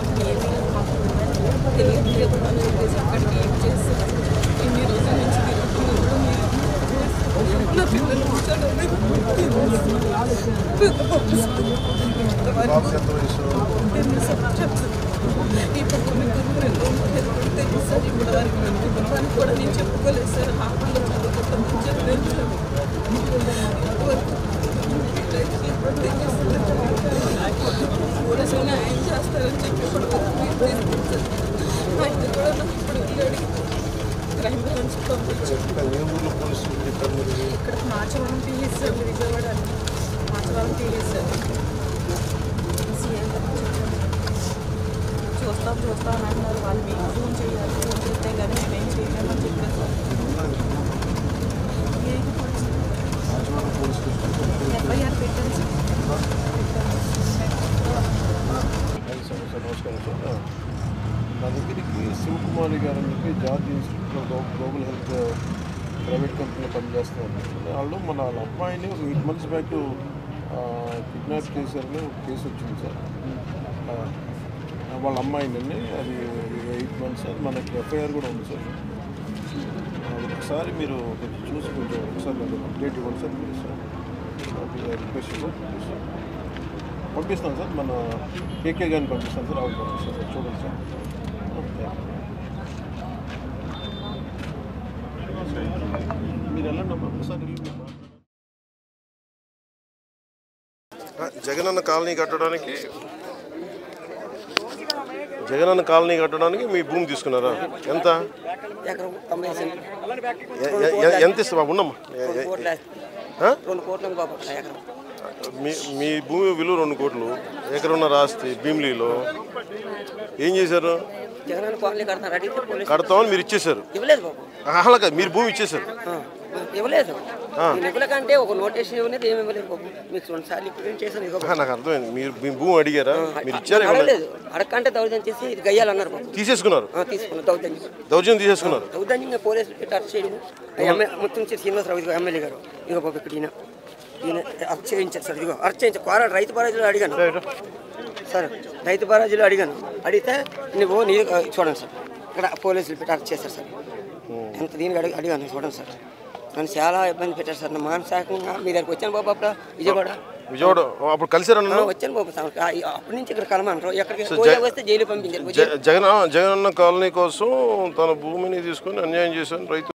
మాకు ఏమీ మాకు తెలియదు అని చెప్పేసి అక్కడికి ఏం చేస్తారు ఇన్ని రోజుల నుంచి తిరుగుతున్నప్పుడు నా పిల్లలు ఈ పక్కన తెలుసు సార్ ఇప్పుడు దానికి మేము కుటుంబానికి కూడా నేను చెప్పుకోలేదు సార్ హాస్పిటల్లో చదువుకుంటామని చెప్పలేదు పోలీసులు న్యాయం చేస్తారని చెప్పి ఇప్పుడు ఆయన కూడా నాకు ఇప్పుడు వెళ్ళాడు క్రైమ్ బ్రాంచ్ పంపించారు ఇక్కడ Machavaram TS sir Vijayawada Machavaram TS sir చూస్తాం అని అన్నారు వాళ్ళు మీకు ఫోన్ చేయాలి ఫోన్ చేస్తే కానీ మేమేం చేయలేమని చెప్పారు ఎఫ్ఐఆర్ పెట్టాను సార్ నమస్కారం సార్ నా దగ్గరికి శివకుమారి గారు అని చెప్పి జాతీయ institute of global health private కంపెనీలో పనిచేస్తున్నారు. వాళ్ళు వాళ్ళ అబ్బాయిని ఒక 8 months బ్యాక్ కిడ్నాప్ చేశారని ఒక కేసు వచ్చింది సార్. వాళ్ళ అమ్మాయిని అది 8 months అది మనకి ఎఫ్ఐఆర్ కూడా ఉంది సార్. ఒకసారి మీరు చూసి కొంచెం ఒకసారి అప్డేట్ ఇవ్వండి sir please sir. Request sir పంపిస్తాను సార్. మన కేకే గారిని పంపిస్తాను సార్. అవును పంపిస్తాను సార్. చూడండి సార్. మీరు వెళ్ళండి ఒకసారి. జగనన్న కాలనీ కట్టడానికి మీ భూమి తీసుకున్నారా? ఎంత ఇస్తా ఉండమ్మా? మీ భూమి విలువ 2 కోట్లు. ఎకరున్నర ఆస్తి భీమిలీలో ఏం చేశారు? కడతామని మీరు ఇచ్చేశారు. అలాగే మీరు భూమి ఇచ్చేశారు. ఇవ్వలేదు. కంటే ఒక నోటీస్ ఇవ్వలేదు, ఏమి ఇవ్వలేదు బాబు. మీకు 2 సార్లు చేశాను. నాకు అర్థమైంది. మీరు మీ భూమి అడిగారా? మీరు ఇచ్చారు? అడగంటే దౌర్జన్యం చేసి ఇది గయ్యాలన్నారు బాబు. తీసేసుకున్నారు. తీసుకున్నారు. దౌర్జన్యం తీసేసుకున్నారు. దౌర్జన్యంగా పోలీసులు పెట్టి అరెస్ట్ చేయడం. ముత్తంశెట్టి శ్రీనివాసరావు ఎమ్మెల్యే గారు ఇక బాబు ఇక్కడ ఈయన అరెస్ట్ చేయించారు సార్. ఇదిగో అరెస్ట్ చేయించారు. రైతు బరాజులో అడిగాను సార్. రైతు బరాజులో అడిగితే నువ్వు చూడండి సార్. ఇక్కడ పోలీసులు పెట్టి అరెస్ట్ చేశారు సార్. ఎంత దీనికి అడిగాను చూడండి సార్. నన్ను చాలా ఇబ్బంది పెట్టారు సార్. నా మానసికంగా మీ దగ్గరికి వచ్చాను బాబు. అప్పుడు విజయవాడ అప్పుడు కలిసారన్న వచ్చాను బాబు. అప్పటి నుంచి ఇక్కడ కలమంటారు. ఎక్కడికి వస్తే జైలు పంపించారు. జగనన్న కాలనీ కోసం తన భూమిని తీసుకొని అన్యాయం చేశాను రైతు.